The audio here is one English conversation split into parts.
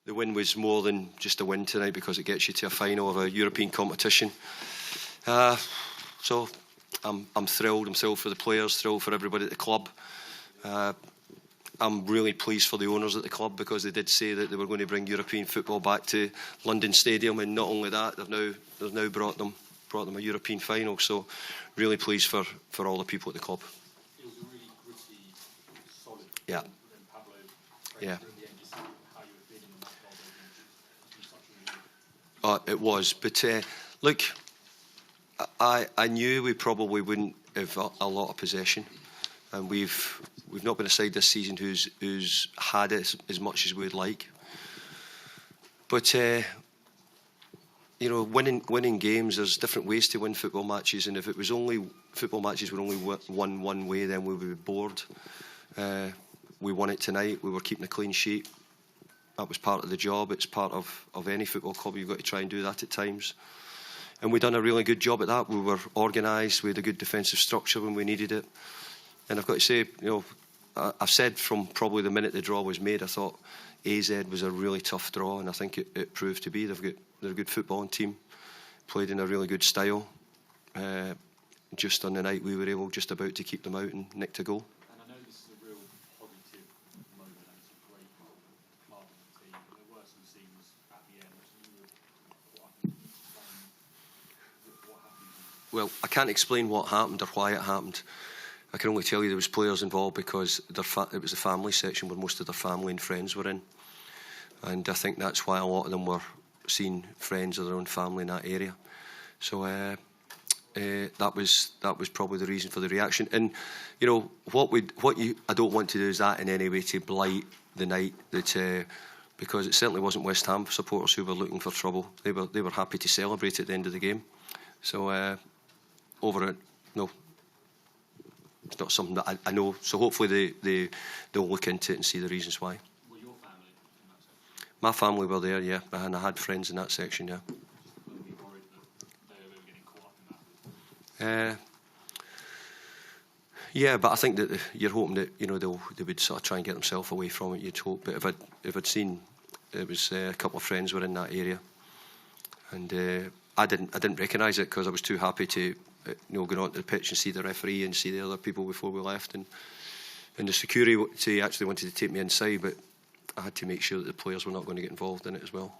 the win was more than just a win tonight because it gets you to a final of a European competition. So I'm thrilled. I'm thrilled for the players, thrilled for everybody at the club. I'm really pleased for the owners at the club because they did say that they were going to bring European football back to London Stadium, and not only that, they've now brought them a European final. So really pleased for all the people at the club. It was a really gritty, solid. Yeah. Pablo, yeah. How you were feeling in that goal. It was, but look, I knew we probably wouldn't have a lot of possession, and we've not been a side this season who's had it as much as we'd like. But winning games, there's different ways to win football matches, and if it was only football matches were only won one way, then we would be bored. We won it tonight. We were keeping a clean sheet. That was part of the job. It's part of any football club. You've got to try and do that at times. And we've done a really good job at that. We were organised. We had a good defensive structure when we needed it. And I've got to say, I've said from probably the minute the draw was made, I thought AZ was a really tough draw, and I think it proved to be. They're a good footballing team, played in a really good style. Just on the night we were able just about to keep them out and nick a goal. And I know this is a real positive moment and it's a great part of the team. There were some scenes at the end what happened. Well, I can't explain what happened or why it happened. I can only tell you there was players involved because it was the family section where most of their family and friends were in, and I think that's why a lot of them were seeing friends of their own family in that area. So that was probably the reason for the reaction. And I don't want to do is that in any way to blight the night that because it certainly wasn't West Ham supporters who were looking for trouble. They were happy to celebrate at the end of the game. So over it, no. It's not something that I know. So hopefully they'll look into it and see the reasons why. Were your family in that section? My family were there, yeah, and I had friends in that section, yeah. Were you worried that they were getting caught up in that? Yeah, but I think that you're hoping that they would sort of try and get themselves away from it. You'd hope. But if I'd seen, it was a couple of friends were in that area, and I didn't recognise it because I was too happy to. Going onto the pitch and see the referee and see the other people before we left, and the security actually wanted to take me inside, but I had to make sure that the players were not going to get involved in it as well.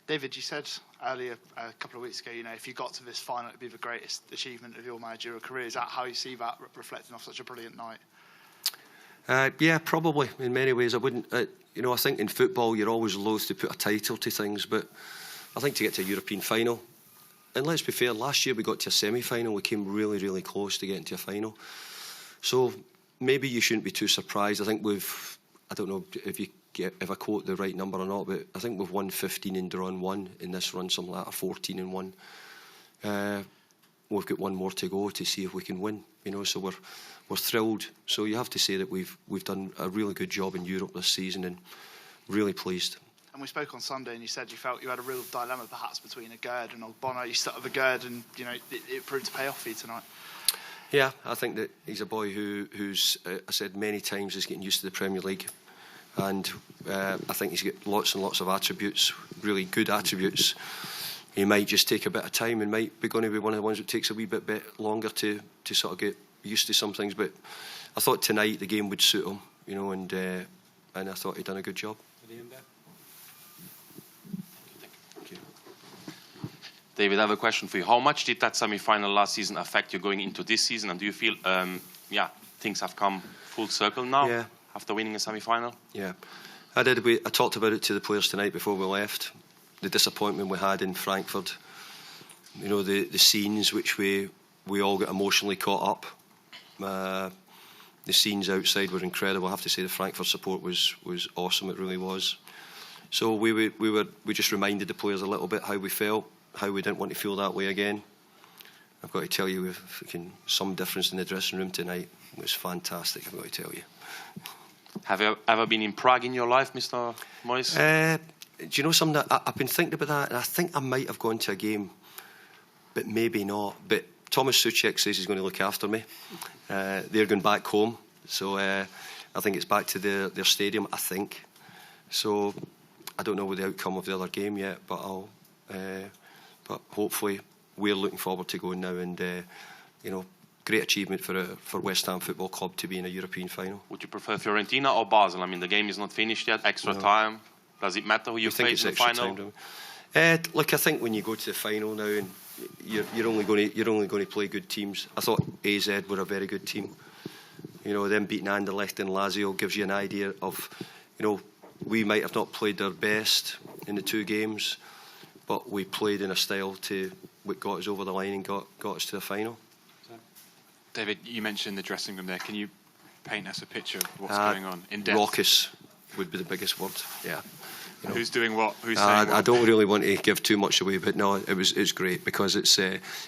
David, you said earlier a couple of weeks ago, if you got to this final, it'd be the greatest achievement of your managerial career. Is that how you see that reflecting off such a brilliant night? Yeah, probably in many ways. I wouldn't. I think in football you're always loath to put a title to things, but I think to get to a European final. And let's be fair, last year we got to a semi-final. We came really, really close to getting to a final. So maybe you shouldn't be too surprised. I think I don't know if I quote the right number or not, but I think we've won 15 and drawn 1 in this run, something like that, 14 and 1. We've got one more to go to see if we can win. So we're thrilled. So you have to say that we've done a really good job in Europe this season, and really pleased. And we spoke on Sunday, and you said you felt you had a real dilemma, perhaps, between a Gerd and Ogbonna. You started with Gerd, and it proved to pay off for you tonight. Yeah, I think that he's a boy who's I said many times, is getting used to the Premier League, and I think he's got lots and lots of attributes, really good attributes. He might just take a bit of time, and might be going to be one of the ones that takes a wee bit longer to sort of get used to some things. But I thought tonight the game would suit him, and I thought he'd done a good job. David, I have a question for you. How much did that semi-final last season affect you going into this season? And do you feel, things have come full circle now after winning a semi-final? Yeah, I did. I talked about it to the players tonight before we left. The disappointment we had in Frankfurt. The scenes which we all got emotionally caught up. The scenes outside were incredible. I have to say the Frankfurt support was awesome. It really was. So we just reminded the players a little bit how we felt. How we didn't want to feel that way again. I've got to tell you, some difference in the dressing room tonight. It was fantastic, I've got to tell you. Have you ever been in Prague in your life, Mr. Moyes? Do you know something? I've been thinking about that, and I think I might have gone to a game, but maybe not. But Thomas Souček says he's going to look after me. They're going back home, so I think it's back to their stadium, I think. So I don't know what the outcome of the other game yet, but but hopefully we're looking forward to going now, and you know, great achievement for West Ham Football Club to be in a European final. Would you prefer Fiorentina or Basel? I mean, the game is not finished yet. Extra time. Does it matter who you face in the final? Look, I think when you go to the final now, and you're only going to play good teams. I thought AZ were a very good team. You know, them beating Anderlecht and Lazio gives you an idea of, you know, we might have not played our best in the 2 games, but we played in a style what got us over the line and got us to the final. David, you mentioned the dressing room there. Can you paint us a picture of what's going on in depth? Raucous would be the biggest word. Yeah. You know, who's doing what? Who's saying what? I don't really want to give too much away, but no, it's great because it's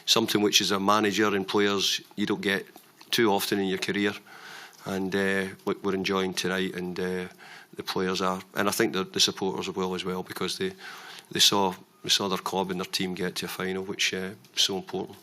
something which, as a manager and players, you don't get too often in your career. And look, we're enjoying tonight, and the players are, and I think the supporters will as well, because they saw their club and their team get to a final, which is so important.